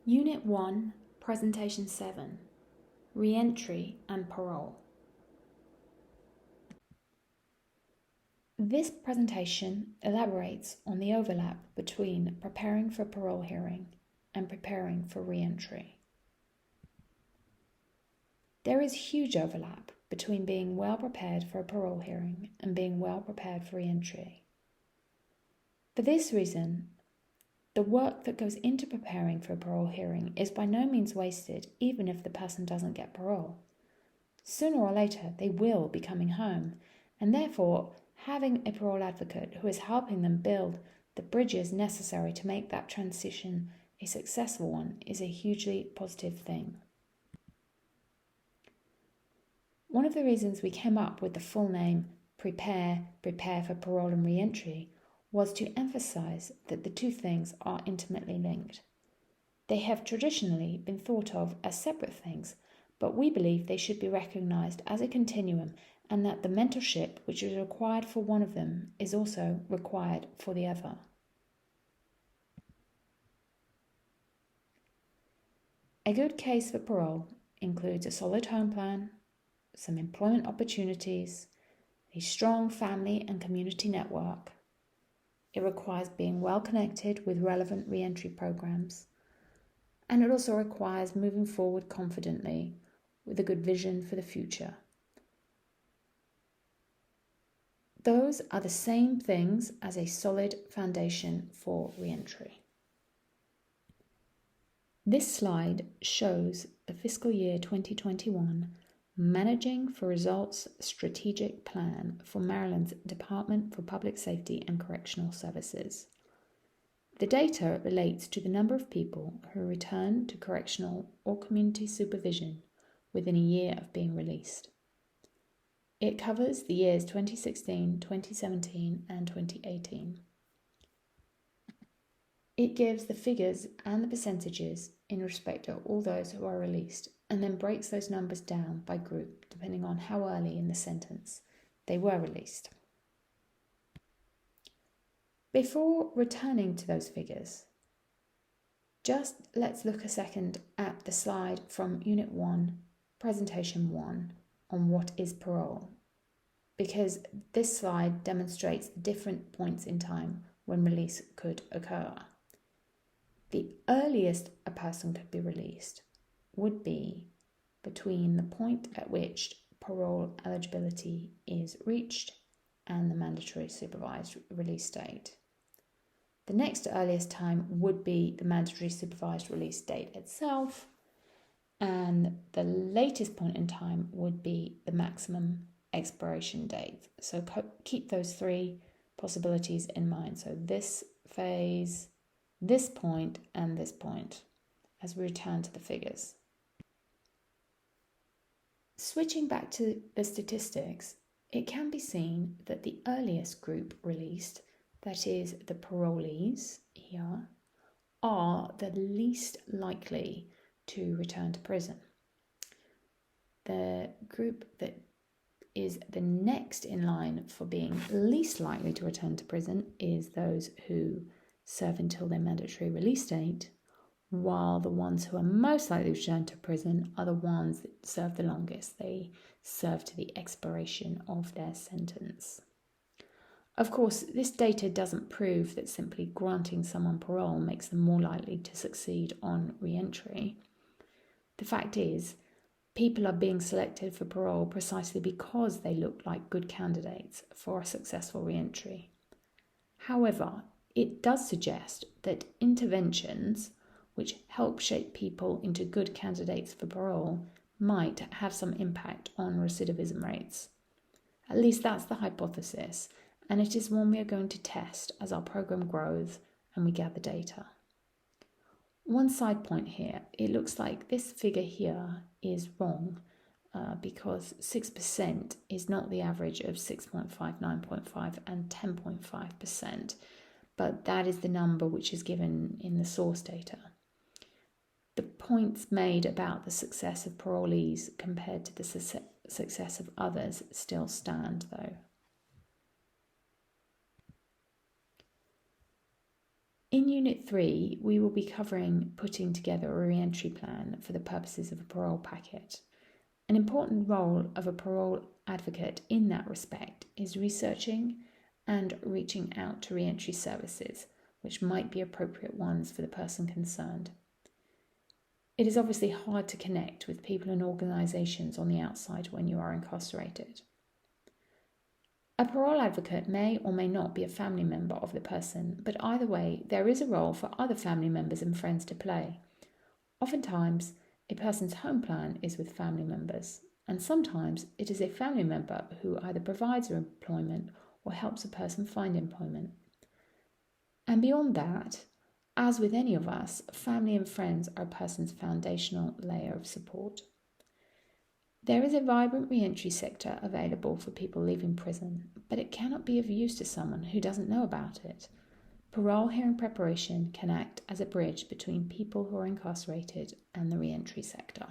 Unit 1, Presentation 7, Reentry and Parole. This presentation elaborates on the overlap between preparing for a parole hearing and preparing for reentry. There is huge overlap between being well prepared for a parole hearing and being well prepared for reentry. For this reason, the work that goes into preparing for a parole hearing is by no means wasted, even if the person doesn't get parole. Sooner or later, they will be coming home, and therefore, having a parole advocate who is helping them build the bridges necessary to make that transition a successful one is a hugely positive thing. One of the reasons we came up with the full name Prepare for Parole and Reentry was to emphasize that the two things are intimately linked. They have traditionally been thought of as separate things, but we believe they should be recognized as a continuum, and that the mentorship which is required for one of them is also required for the other. A good case for parole includes a solid home plan, some employment opportunities, a strong family and community network. It requires being well connected with relevant reentry programs, and it also requires moving forward confidently with a good vision for the future. Those are the same things as a solid foundation for reentry. This slide shows the fiscal year 2021 Managing for Results Strategic Plan for Maryland's Department for Public Safety and Correctional Services. The data relates to the number of people who return to correctional or community supervision within a year of being released. It covers the years 2016, 2017, and 2018. It gives the figures and the percentages in respect of all those who are released, and then breaks those numbers down by group depending on how early in the sentence they were released. Before returning to those figures, just let's look a second at the slide from Unit 1, Presentation 1, on what is parole, because this slide demonstrates the different points in time when release could occur. The earliest a person could be released would be between the point at which parole eligibility is reached and the mandatory supervised release date. The next earliest time would be the mandatory supervised release date itself, and the latest point in time would be the maximum expiration date. So keep those three possibilities in mind. So this phase, this point, and this point as we return to the figures. Switching back to the statistics, it can be seen that the earliest group released, that is the parolees here, are the least likely to return to prison. The group that is the next in line for being least likely to return to prison is those who serve until their mandatory release date, while the ones who are most likely to return to prison are the ones that serve the longest. They serve to the expiration of their sentence. Of course, this data doesn't prove that simply granting someone parole makes them more likely to succeed on reentry. The fact is, people are being selected for parole precisely because they look like good candidates for a successful reentry. However, it does suggest that interventions which help shape people into good candidates for parole might have some impact on recidivism rates. At least that's the hypothesis, and it is one we are going to test as our program grows and we gather data. One side point here, it looks like this figure here is wrong because 6% is not the average of 6.5, 9.5 and 10.5%, but that is the number which is given in the source data. The points made about the success of parolees compared to the success of others still stand, though. In Unit 3, we will be covering putting together a reentry plan for the purposes of a parole packet. An important role of a parole advocate in that respect is researching and reaching out to reentry services, which might be appropriate ones for the person concerned. It is obviously hard to connect with people and organisations on the outside when you are incarcerated. A parole advocate may or may not be a family member of the person, but either way, there is a role for other family members and friends to play. Oftentimes, a person's home plan is with family members, and sometimes it is a family member who either provides employment or helps a person find employment. And beyond that, as with any of us, family and friends are a person's foundational layer of support. There is a vibrant reentry sector available for people leaving prison, but it cannot be of use to someone who doesn't know about it. Parole hearing preparation can act as a bridge between people who are incarcerated and the reentry sector.